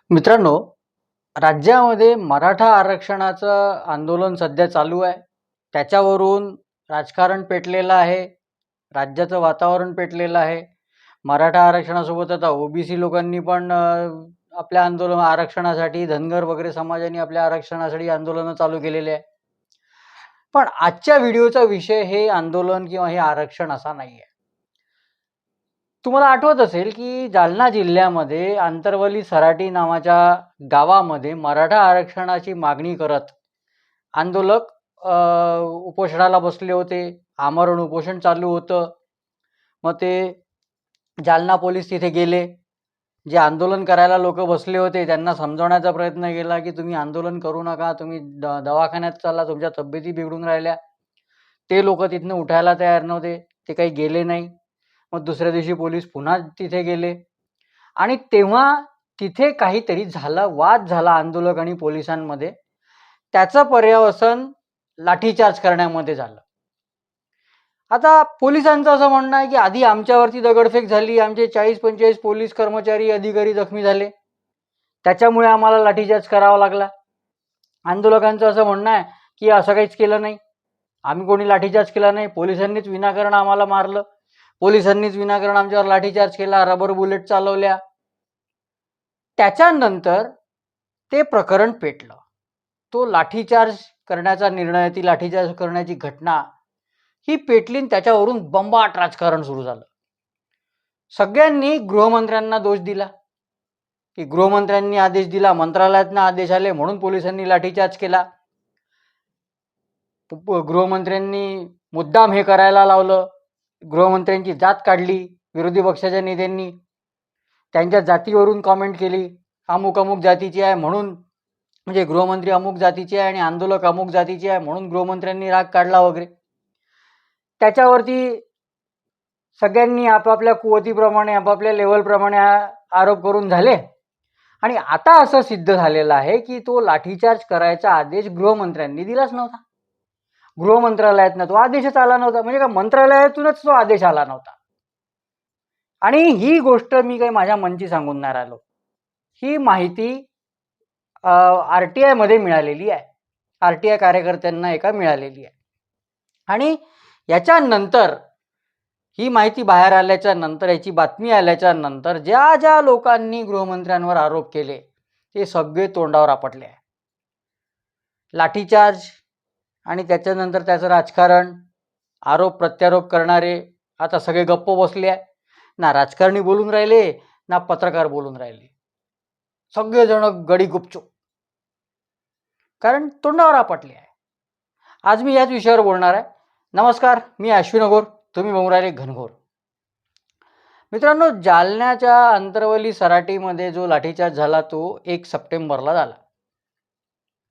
मित्रांनो, राज्यामध्ये मराठा आरक्षणाचं आंदोलन सध्या चालू आहे. त्याच्यावरून राजकारण पेटलेलं आहे. राज्याचं वातावरण पेटलेलं आहे. मराठा आरक्षणासोबत आता ओबीसी लोकांनी पण आपल्या आरक्षणासाठी धनगर वगैरे समाजाने आपल्या आरक्षणासाठी आंदोलनं चालू केलेले आहे. पण आजच्या व्हिडिओचा विषय हे आंदोलन किंवा हे आरक्षण असा नाही आहे. तुम्हाला आठवत असेल की जालना जिल्ह्यामध्ये आंतरवली सराटी नावाच्या गावामध्ये मराठा आरक्षणाची मागणी करत आंदोलक उपोषणाला बसले होते. आमरण उपोषण चालू होतं. मग ते जालना पोलीस तिथे गेले. जे आंदोलन करायला लोक बसले होते त्यांना समजवण्याचा प्रयत्न केला की तुम्ही आंदोलन करू नका, तुम्ही दवाखान्यात चला, तुमच्या तब्येती बिघडून राहिल्या. ते लोक तिथनं उठायला तयार नव्हते. ते काही गेले नाही. मग दुसऱ्या दिवशी पोलीस पुन्हा तिथे गेले आणि तेव्हा तिथे काहीतरी झालं, वाद झाला आंदोलक आणि पोलिसांमध्ये. त्याचं पर्यवसन लाठीचार्ज करण्यामध्ये झालं. आता पोलिसांचं असं म्हणणं आहे की आधी आमच्यावरती दगडफेक झाली, आमचे 40-45 पोलीस कर्मचारी अधिकारी जखमी झाले, त्याच्यामुळे आम्हाला लाठीचार्ज करावा लागला. आंदोलकांचं असं म्हणणं आहे की असं काहीच केलं नाही, आम्ही कोणी लाठीचार्ज केला नाही, पोलिसांनीच विनाकारण आम्हाला मारलं, पोलिसांनीच विनाकारण आमच्यावर लाठीचार्ज केला, रबर बुलेट चालवल्या. त्याच्यानंतर ते प्रकरण पेटलं. तो लाठीचार्ज करण्याचा निर्णय, ती लाठीचार्ज करण्याची घटना ही पेटली. त्याच्यावरून बंबाट राजकारण सुरू झालं. सगळ्यांनी गृहमंत्र्यांना दोष दिला की गृहमंत्र्यांनी आदेश दिला, मंत्रालयातनं आदेश आले म्हणून पोलिसांनी लाठीचार्ज केला. गृहमंत्र्यांनी मुद्दाम हे करायला लावलं. गृहमंत्र्यांची जात काढली विरोधी पक्षाच्या नेत्यांनी. त्यांच्या जातीवरून कॉमेंट केली, अमुक अमुक जातीची आहे म्हणून, म्हणजे गृहमंत्री अमुक जातीचे आहे आणि आंदोलक अमुक जातीचे आहे म्हणून गृहमंत्र्यांनी राग काढला वगैरे. त्याच्यावरती सगळ्यांनी आपापल्या कुवतीप्रमाणे, आपापल्या लेवलप्रमाणे आरोप करून झाले. आणि आता असं सिद्ध झालेलं आहे की तो लाठीचार्ज करायचा आदेश गृहमंत्र्यांनी दिलाच नव्हता. गृह मंत्रालयातनं तो आदेशच आला नव्हता. म्हणजे का मंत्रालयातूनच तो आदेश आला नव्हता. आणि ही गोष्ट मी काही माझ्या मनची सांगून नाही राहिलो. ही माहिती RTI मध्ये मिळालेली आहे. RTI कार्यकर्त्यांना एका मिळालेली आहे. आणि याच्यानंतर ही माहिती बाहेर आल्याच्या नंतर, याची बातमी आल्याच्या नंतर ज्या ज्या लोकांनी गृहमंत्र्यांवर आरोप केले ते सगळे तोंडावर आपटले आहे. लाठीचार्ज आणि त्याच्यानंतर त्याचं राजकारण, आरोप प्रत्यारोप करणारे आता सगळे गप्प बसले आहे. ना राजकारणी बोलून राहिले, ना पत्रकार बोलून राहिले. सगळेजण गडी गुपचूप, कारण तोंडावर आपटले आहे. आज मी याच विषयावर बोलणार आहे. नमस्कार, मी अश्विन अघोर, तुम्ही बघून राहिले घनघोर. मित्रांनो, जालन्याच्या अंतरवली सराटीमध्ये जो लाठीचार्ज झाला तो 1 सप्टेंबरला झाला.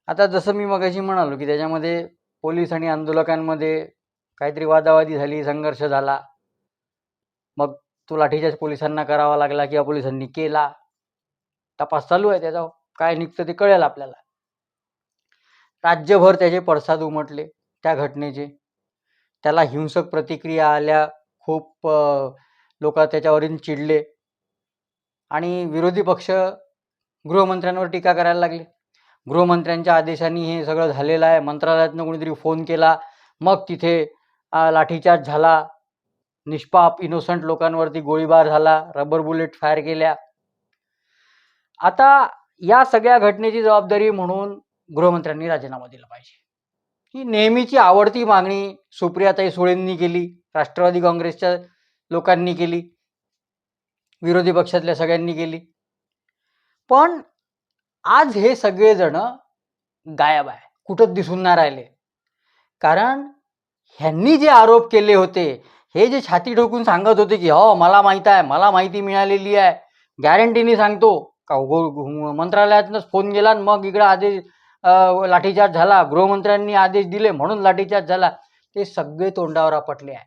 आता जसं मी मगाशी म्हणालो की त्याच्यामध्ये पोलीस आणि आंदोलकांमध्ये काहीतरी वादावादी झाली, संघर्ष झाला. मग तो लाठीचार्ज पोलिसांना करावा लागला किंवा पोलिसांनी केला. तपास चालू आहे त्याचा, काय निघतं ते कळेल आपल्याला. राज्यभर त्याचे पडसाद उमटले त्या घटनेचे. त्याला हिंसक प्रतिक्रिया आल्या. खूप लोक त्याच्यावरून चिडले आणि विरोधी पक्ष गृहमंत्र्यांवर टीका करायला लागले. गृहमंत्र्यांच्या आदेशाने हे सगळं झालेलं आहे, मंत्रालयातनं कोणीतरी फोन केला, मग तिथे लाठीचार्ज झाला, निष्पाप इनोसंट लोकांवरती गोळीबार झाला, रबर बुलेट फायर केल्या. आता या सगळ्या घटनेची जबाबदारी म्हणून गृहमंत्र्यांनी राजीनामा दिला पाहिजे. ही नेहमीची आवडती मागणी सुप्रियाताई सुळेंनी केली, राष्ट्रवादी काँग्रेसच्या लोकांनी केली, विरोधी पक्षातल्या सगळ्यांनी केली. पण आज हे सगळेजण गायब आहे, कुठंच दिसून नाही राहिले. कारण ह्यांनी जे आरोप केले होते, हे जे छाती ठोकून सांगत होते की हो मला माहीत आहे, मला माहिती मिळालेली आहे, गॅरंटीने सांगतो का मंत्रालयातनंच फोन गेला आणि मग इकडे आदेश लाठीचार्ज झाला, गृहमंत्र्यांनी आदेश दिले म्हणून लाठीचार्ज झाला, ते सगळे तोंडावर आपटले आहे.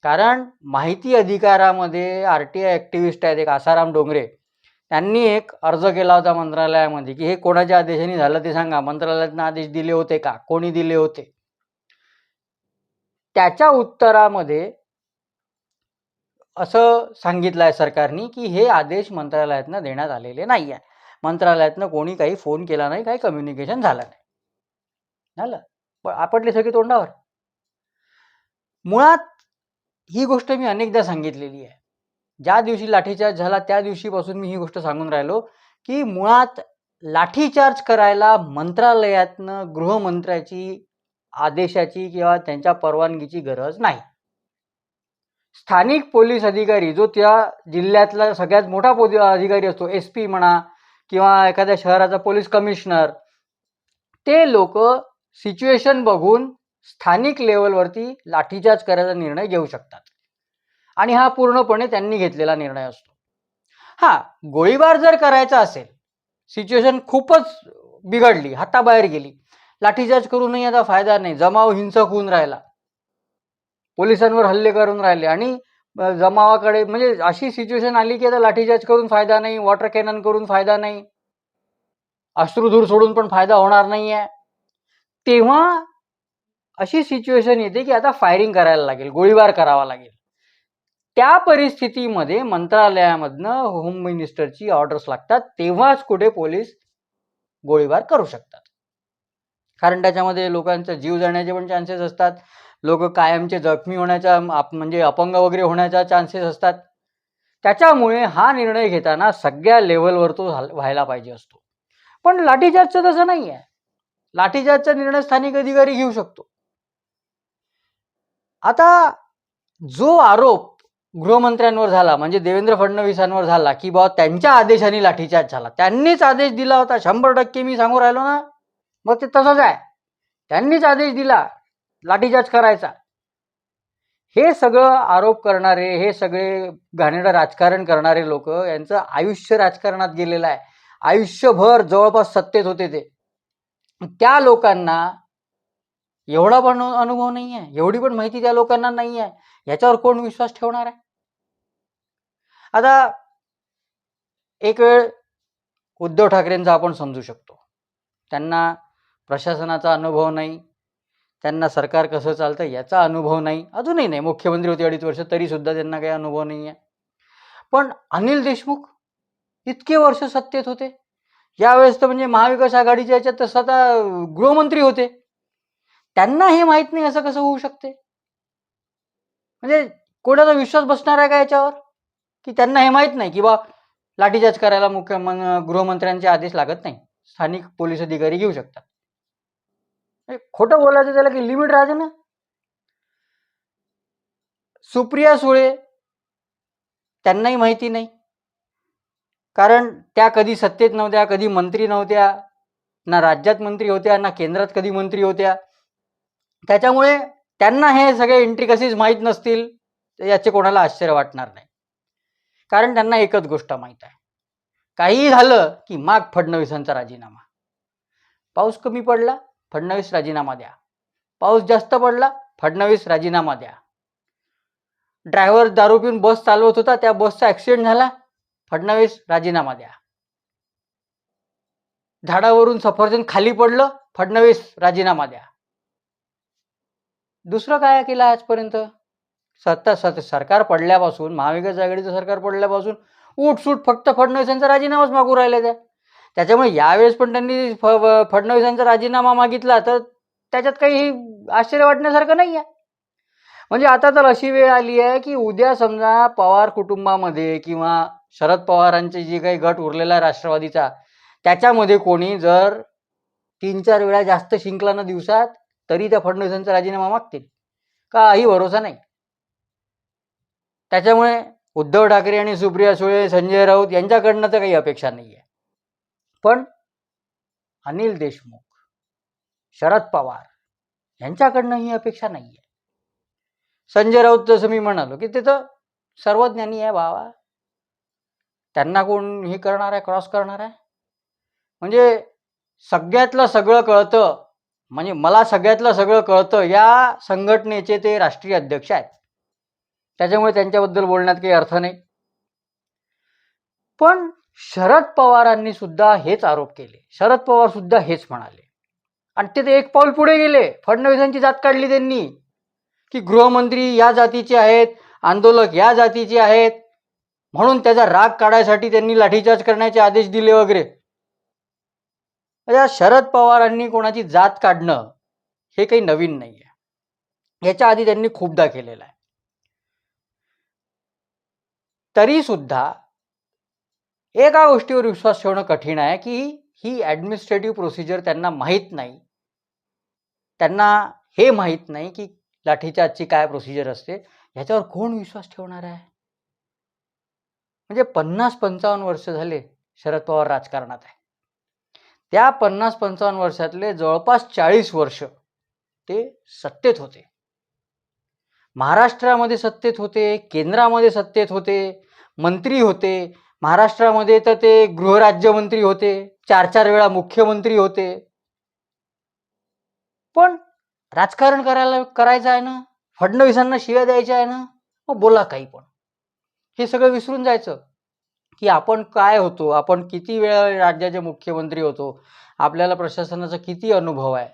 कारण माहिती अधिकारामध्ये RTI ॲक्टिव्हिस्ट आहेत, एक आसाराम डोंगरे, त्यांनी एक अर्ज केला होता मंत्रालयामध्ये की हे कोणाच्या आदेशाने झालं ते सांगा, मंत्रालयातनं आदेश दिले होते का, कोणी दिले होते. त्याच्या उत्तरामध्ये असं सांगितलं आहे सरकारने की हे आदेश मंत्रालयातनं देण्यात आलेले नाही आहे. मंत्रालयातनं कोणी काही फोन केला नाही, काही कम्युनिकेशन झालं नाही. झालं. आपटली सगळी तोंडावर. मुळात ही गोष्ट मी अनेकदा सांगितलेली आहे. ज्या दिवशी लाठीचार्ज झाला त्या दिवशीपासून मी ही गोष्ट सांगून राहिलो की मुळात लाठीचार्ज करायला मंत्रालयातनं गृहमंत्र्याची आदेशाची किंवा त्यांच्या परवानगीची गरज नाही. स्थानिक पोलीस अधिकारी जो त्या जिल्ह्यातला सगळ्यात मोठा अधिकारी असतो, SP म्हणा किंवा एखाद्या शहराचा पोलीस कमिशनर, ते लोक सिच्युएशन बघून स्थानिक लेवलवरती लाठीचार्ज करायचा निर्णय घेऊ शकतात आणि हा पूर्णपणे त्यांनी घेतलेला निर्णय असतो. गोळीबार जर करायचा असेल, सिच्युएशन खूपच बिघडली, हाताबाहेर गेली, लाठीचार्ज करूनही आता फायदा नाही, जमाव हिंसक होऊन राहिला, पोलिसांवर हल्ले करून राहिले आणि जमावाकडे म्हणजे अशी सिच्युएशन आली की आता लाठीचार्ज करून फायदा नाही, वॉटर कॅनन करून फायदा नाही, अश्रुधूर सोडून पण फायदा होणार नाही आहे, तेव्हा अशी सिच्युएशन येते की आता फायरिंग करायला लागेल, गोळीबार करावा लागेल. त्या परिस्थितीमध्ये मंत्रालयामधनं होम मिनिस्टरची ऑर्डर्स लागतात, तेव्हाच कुठे पोलीस गोळीबार करू शकतात. कारण त्याच्यामध्ये लोकांचा जीव जाण्याचे पण चान्सेस असतात, लोक कायमचे जखमी होण्याचा म्हणजे अपंग वगैरे होण्याचा चान्सेस असतात. त्याच्यामुळे हा निर्णय घेताना सगळ्या लेवलवर तो व्हायला पाहिजे असतो. पण लाठीचार्जचं तसं नाही आहे. लाठीचार्जचा निर्णय स्थानिक अधिकारी घेऊ शकतो. आता जो आरोप गृहमंत्र्यांवर झाला म्हणजे देवेंद्र फडणवीसांवर झाला की बाबा त्यांच्या आदेशाने लाठीचार्ज झाला, त्यांनीच आदेश दिला होता, 100% मी सांगू राहिलो ना, मग ते तसंच आहे, त्यांनीच आदेश दिला लाठीचार्ज करायचा. हे सगळं आरोप करणारे, हे सगळे घाणेरडं राजकारण करणारे लोक, यांचं आयुष्य राजकारणात गेलेलं आहे, आयुष्यभर जवळपास सत्तेत होते ते. त्या लोकांना एवढा पण अनुभव नाही आहे, एवढी पण माहिती त्या लोकांना नाही आहे, याच्यावर कोण विश्वास ठेवणार आहे? आता एक वेळ उद्धव ठाकरेंचा आपण समजू शकतो, त्यांना प्रशासनाचा अनुभव नाही, त्यांना सरकार कसं चालतं याचा अनुभव नाही, अजूनही नाही, मुख्यमंत्री होते 2.5 वर्ष तरी सुद्धा त्यांना काही अनुभव नाही आहे. पण अनिल देशमुख इतके वर्ष सत्तेत होते, यावेळेस तर म्हणजे महाविकास आघाडीच्या याच्यात तर स्वतः गृहमंत्री होते, त्यांना हे माहित नाही असं कसं होऊ शकते? म्हणजे कोणाचा विश्वास बसणार आहे का याच्यावर की त्यांना हे माहित नाही की बा लाठीचार्ज करायला गृहमंत्र्यांचे आदेश लागत नाही, स्थानिक पोलीस अधिकारी घेऊ शकतात? खोटं बोलायचं त्याला की लिमिट राहते ना. सुप्रिया सुळे त्यांनाही माहिती नाही, कारण त्या कधी सत्तेत नव्हत्या, कधी मंत्री नव्हत्या, ना राज्यात मंत्री होत्या, ना केंद्रात कधी मंत्री होत्या. त्याच्यामुळे त्यांना हे सगळे इंट्रिकसीज माहीत नसतील याचे कोणाला आश्चर्य वाटणार नाही, कारण त्यांना एकच गोष्ट माहीत आहे, काहीही झालं की माग फडणवीसांचा राजीनामा. पाऊस कमी पडला, फडणवीस राजीनामा द्या, पाऊस जास्त पडला, फडणवीस राजीनामा द्या, ड्रायव्हर दारू पिऊन बस चालवत होता, त्या बसचा ॲक्सिडेंट झाला, फडणवीस राजीनामा द्या, झाडावरून सफरचंद खाली पडलं, फडणवीस राजीनामा द्या. दुसरं काय केलं आजपर्यंत? सरकार पडल्यापासून, महाविकास आघाडीचं सरकार पडल्यापासून उठसूट फक्त फडणवीसांचा राजीनामाच मागू राहिले त्या. त्याच्यामुळे यावेळेस पण त्यांनी फडणवीसांचा राजीनामा मागितला तर त्याच्यात काही आश्चर्य वाटण्यासारखं नाही आहे. म्हणजे आता तर अशी वेळ आली आहे की उद्या समजा पवार कुटुंबामध्ये किंवा शरद पवारांचे जे काही गट उरलेला आहे राष्ट्रवादीचा, त्याच्यामध्ये कोणी जर 3-4 वेळा जास्त शिंकला ना दिवसात, तरी त्या फडणवीसांचा राजीनामा मागतील, काही भरोसा नाही. त्याच्यामुळे उद्धव ठाकरे आणि सुप्रिया सुळे, संजय राऊत यांच्याकडनं तर काही अपेक्षा नाही आहे, पण अनिल देशमुख, शरद पवार यांच्याकडनं ही अपेक्षा नाही आहे. संजय राऊत जसं मी म्हणालो की ते तर सर्वज्ञानी आहे बाबा, त्यांना कोण हे करणार आहे, क्रॉस करणार आहे? म्हणजे सगळ्यातलं सगळं कळतं, म्हणजे मला सगळ्यातलं सगळं कळतं या संघटनेचे ते राष्ट्रीय अध्यक्ष आहेत, त्याच्यामुळे त्यांच्याबद्दल बोलण्यात काही अर्थ नाही. पण शरद पवारांनी सुद्धा हेच आरोप केले, शरद पवार सुद्धा हेच म्हणाले, आणि ते एक पाऊल पुढे गेले, फडणवीसांची जात काढली त्यांनी की गृहमंत्री या जातीचे आहेत आंदोलक या जातीचे आहेत म्हणून त्याचा राग काढायसाठी त्यांनी लाठीचार्ज करण्याचे आदेश दिले वगैरे. शरद पवारांनी कोणाची जात काढणं हे काही नवीन नाही आहे. याच्या आधी त्यांनी खूपदा केलेलं आहे. तरी सुद्धा एका गोष्टीवर विश्वास ठेवणं कठीण आहे की ही ॲडमिनिस्ट्रेटिव्ह प्रोसिजर त्यांना माहीत नाही. त्यांना हे माहीत नाही की लाठीचार्जची काय प्रोसिजर असते. ह्याच्यावर कोण विश्वास ठेवणार आहे? म्हणजे 50-55 वर्ष झाले शरद पवार राजकारणात आहे. त्या 50-55 वर्षातले जवळपास 40 वर्ष ते सत्तेत होते. महाराष्ट्रामध्ये सत्तेत होते, केंद्रामध्ये सत्तेत होते, मंत्री होते. महाराष्ट्रामध्ये तर ते गृहराज्यमंत्री होते, 4-4 वेळा मुख्यमंत्री होते. पण राजकारण करायचं आहे ना, फडणवीसांना शिव्या द्यायच्या आहे ना, मग बोला काही पण. हे सगळं विसरून जायचं की आपण काय होतो, आपण किती वेळा राज्याचे मुख्यमंत्री होतो, आपल्याला प्रशासनाचा किती अनुभव आहे.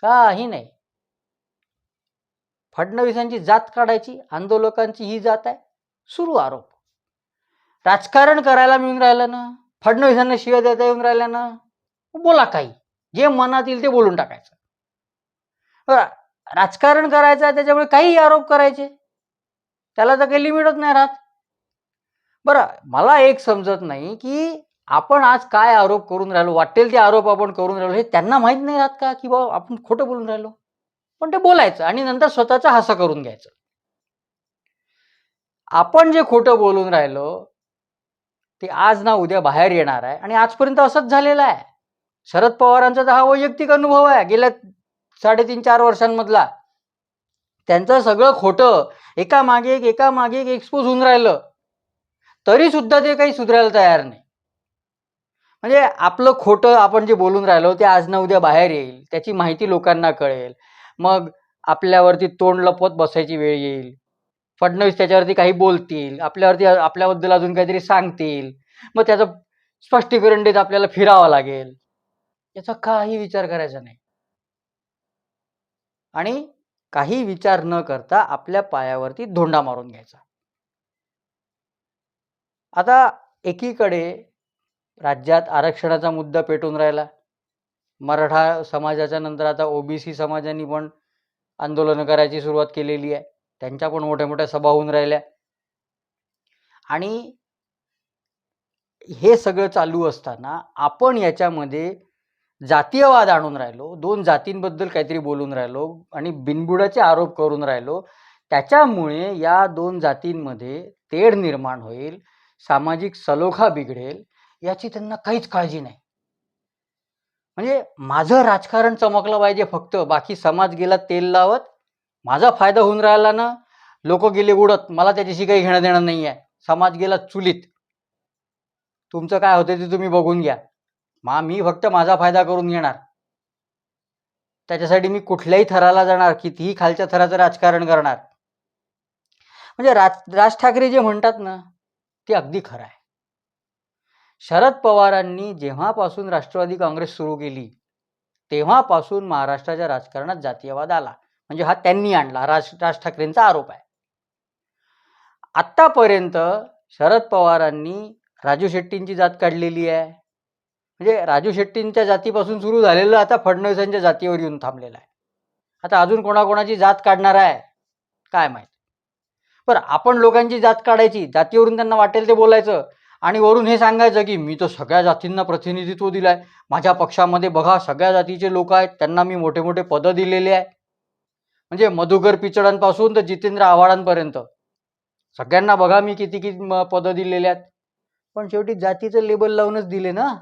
काही नाही. फडणवीसांची जात काढायची, आंदोलकांची ही जात आहे, सुरू आरोप. राजकारण करायला मिळून राहिलं ना, फडणवीसांना शिव्या देता येऊन राहिल्या ना, बोला काही, जे मनात येईल ते बोलून टाकायचं. राजकारण करायचं आहे त्याच्यामुळे काही आरोप करायचे, त्याला तर काही लिमिटच नाही राहत. बरं, मला एक समजत नाही की आपण आज काय आरोप करून राहिलो, वाटेल ते आरोप आपण करून राहिलो, हे त्यांना माहीत नाही राहत का की बाबा आपण खोटं बोलून राहिलो. पण ते बोलायचं आणि नंतर स्वतःचा हासा करून घ्यायचं. आपण जे खोटं बोलून राहिलो ते आज ना उद्या बाहेर येणार आहे आणि आजपर्यंत असंच झालेलं आहे. शरद पवारांचा तर हा वैयक्तिक अनुभव आहे गेल्या 3.5-4 वर्षांमधला. त्यांचं सगळं खोटं एकामागे एक एक्सपोज होऊन राहिलं, तरी सुद्धा ते काही सुधारायला तयार नाही. म्हणजे आपलं खोटं आपण जे बोलून राहिलो ते आज ना उद्या बाहेर येईल, त्याची माहिती लोकांना कळेल, मग आपल्यावरती तोंड लपवत बसायची वेळ येईल. फडणवीस त्याच्यावरती काही बोलतील, आपल्याबद्दल अजून काहीतरी सांगतील, मग त्याचं स्पष्टीकरण देत आपल्याला फिरावं लागेल. याचा काही विचार करायचा नाही आणि काही विचार न करता आपल्या पायावरती धोंडा मारून घ्यायचा. आता एकीकडे राज्यात आरक्षणाचा मुद्दा पेटून राहिला. मराठा समाजाच्या नंतर आता ओबीसी समाजाने पण आंदोलन करायची सुरुवात केलेली आहे. त्यांच्या पण मोठ्या मोठ्या सभा होऊन राहिल्या आणि हे सगळं चालू असताना आपण याच्यामध्ये जातीयवाद आणून राहिलो, 2 जातींबद्दल काहीतरी बोलून राहिलो आणि बिनबुडाचे आरोप करून राहिलो. त्याच्यामुळे या 2 जातींमध्ये तेढ निर्माण होईल, सामाजिक सलोखा बिघडेल, याची त्यांना काहीच काळजी नाही. म्हणजे माझं राजकारण चमकलं पाहिजे फक्त, बाकी समाज गेला तेल लावत, माझा फायदा होऊन राहिला ना, लोक गेले उडत, मला त्याच्याशी काही घेणं देणं नाही आहे. समाज गेला चुलीत, तुमचं काय होतं ते तुम्ही बघून घ्या, मी फक्त माझा फायदा करून घेणार. त्याच्यासाठी मी कुठल्याही थराला जाणार, कितीही खालच्या थराचं राजकारण करणार. म्हणजे राज ठाकरे जे म्हणतात ना ते अगदी खरं आहे. शरद पवारांनी जेव्हापासून राष्ट्रवादी काँग्रेस सुरू केली तेव्हापासून महाराष्ट्राच्या राजकारणात जातीयवाद आला. म्हणजे हा त्यांनी आणला, राज ठाकरेंचा आरोप आहे. आत्तापर्यंत शरद पवारांनी राजू शेट्टींची जात काढलेली आहे. म्हणजे राजू शेट्टींच्या जातीपासून सुरू झालेलं आता फडणवीसांच्या जातीवर येऊन थांबलेलं आहे. आता अजून कोणाकोणाची जात काढणार आहे काय माहित. बरं, आपण लोकांची जात काढायची, जातीवरून त्यांना वाटेल ते बोलायचं आणि वरून हे सांगायचं की मी तर सगळ्या जातींना प्रतिनिधित्व दिलंय, माझ्या पक्षामध्ये बघा सगळ्या जातीचे लोक आहेत, त्यांना मी मोठे मोठे पदं दिलेले आहे. म्हणजे मधुकर पिचडांपासून तर जितेंद्र आव्हाडांपर्यंत सगळ्यांना बघा मी किती किती पदं दिलेले आहेत. पण शेवटी जातीचं लेबल लावूनच दिले ना.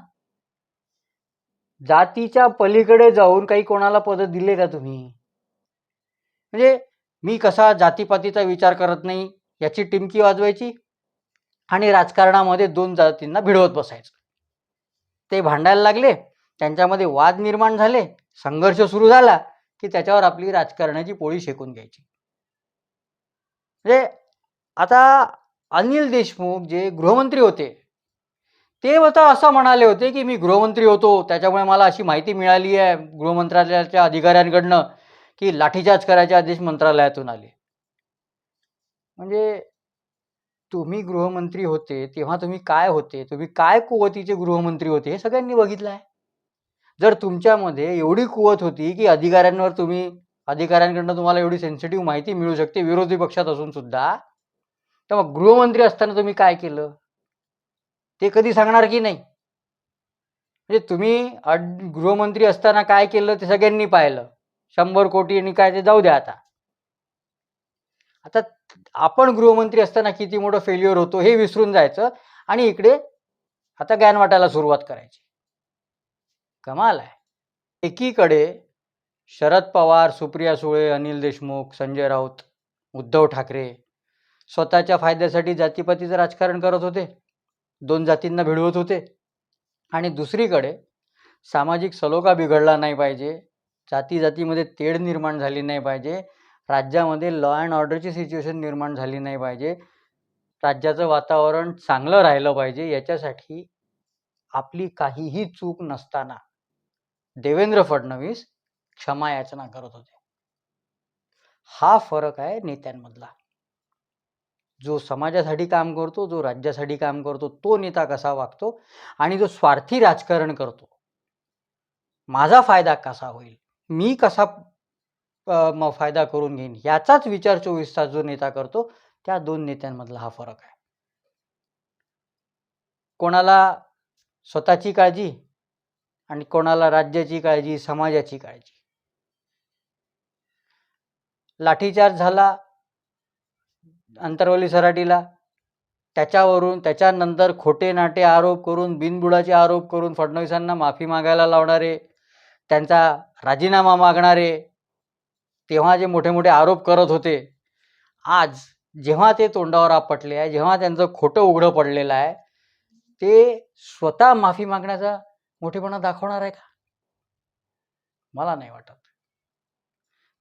जातीच्या पलीकडे जाऊन काही कोणाला पदं दिले का तुम्ही? म्हणजे मी कसा जातीपातीचा विचार करत नाही याची टिमकी वाजवायची आणि राजकारणामध्ये 2 जातींना भिडवत बसायचं. ते भांडायला लागले, त्यांच्यामध्ये वाद निर्माण झाले, संघर्ष सुरू झाला की त्याच्यावर आपली राजकारणाची पोळी शेकून घ्यायची. म्हणजे आता अनिल देशमुख जे गृहमंत्री होते ते आता असं म्हणाले होते की मी गृहमंत्री होतो त्याच्यामुळे मला अशी माहिती मिळाली आहे गृहमंत्रालयाच्या अधिकाऱ्यांकडनं की लाठीचार्ज करायचे आदेश मंत्रालयातून आले. म्हणजे तुम्ही गृहमंत्री होते तेव्हा तुम्ही काय होते, तुम्ही काय कुवतीचे गृहमंत्री होते हे सगळ्यांनी बघितलं आहे. जर तुमच्यामध्ये एवढी कुवत होती की अधिकाऱ्यांकडनं तुम्हाला एवढी सेन्सिटिव्ह माहिती मिळू शकते विरोधी पक्षात असून सुद्धा, तर मग गृहमंत्री असताना तुम्ही काय केलं ते कधी सांगणार की नाही? म्हणजे तुम्ही गृहमंत्री असताना काय केलं ते सगळ्यांनी पाहिलं. 100 कोटी आणि काय ते जाऊ द्या आता. आता आपण गृहमंत्री असताना किती मोठं फेल्युअर होतो हे विसरून जायचं आणि इकडे आता ज्ञान वाटायला सुरुवात करायची. कमाल आहे. एकीकडे शरद पवार, सुप्रिया सुळे, अनिल देशमुख, संजय राऊत, उद्धव ठाकरे स्वतःच्या फायद्यासाठी जातीपातीचं राजकारण करत होते. 2 जातींना भिडवत होते. आणि दुसरीकडे सामाजिक सलोखा बिघडला नाही पाहिजे, जाती-जातीमध्ये तेढ निर्माण झाली नाही पाहिजे, राज्यामध्ये लॉ अँड ऑर्डरची सिच्युएशन निर्माण झाली नाही पाहिजे, राज्याचं वातावरण चांगलं राहिलं पाहिजे, याच्यासाठी आपली काहीही चूक नसताना देवेंद्र फडणवीस क्षमा याचना करत होते. हा फरक आहे नेत्यांमधला. जो समाजासाठी काम करतो, जो राज्यासाठी काम करतो, तो नेता कसा वागतो आणि जो स्वार्थी राजकारण करतो, माझा फायदा कसा होईल, मी कसा फायदा करून घेईन, याचाच विचार 24 तास जो नेता करतो, त्या 2 नेत्यांमधला हा फरक आहे. कोणाला स्वतःची काळजी आणि कोणाला राज्याची काळजी, समाजाची काळजी. लाठीचार्ज झाला अंतरवली सराटीला, त्याच्यानंतर खोटे नाटे आरोप करून, बिनबुडाचे आरोप करून फडणवीसांना माफी मागायला लावणारे, त्यांचा राजीनामा मागणारे, तेव्हा जे मोठे मोठे आरोप करत होते, आज जेव्हा ते तोंडावर आपटले आहे, जेव्हा त्यांचं खोटं उघडं पडलेलं आहे, ते स्वतः माफी मागण्याचा मोठेपणा दाखवणार आहे का? मला नाही वाटत.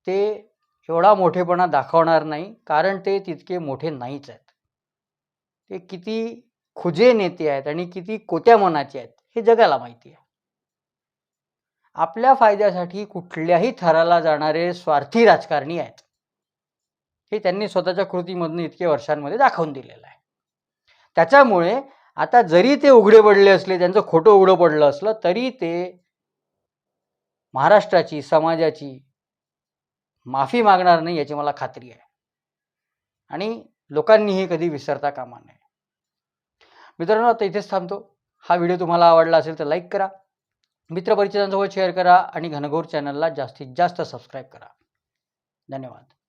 ते एवढा मोठेपणा दाखवणार नाही, कारण ते तितके मोठे नाहीच आहेत. ते किती खुजे नेते आहेत आणि किती कोत्या मनाचे आहेत हे जगाला माहिती आहे. आपल्या फायद्यासाठी कुठल्याही थराला जाणारे स्वार्थी राजकारणी आहेत, हे त्यांनी स्वतःच्या कृतीमधून इतक्या वर्षांमध्ये दाखवून दिलेलं आहे. त्याच्यामुळे आता जरी ते उघडे पडले असले, त्यांचं खोटं उघडं पडलं असलं, तरी ते महाराष्ट्राची, समाजाची माफी मागणार नाही याची मला खात्री आहे आणि लोकांनीही कधी विसरता कामा नये. मित्रांनो, आता इथेच थांबतो. हा व्हिडिओ तुम्हाला आवडला असेल तर लाईक करा, मित्रपरिचितांसोबत शेअर करा आणि घनघोर चॅनलला जास्तीत जास्त सबस्क्राईब करा. धन्यवाद.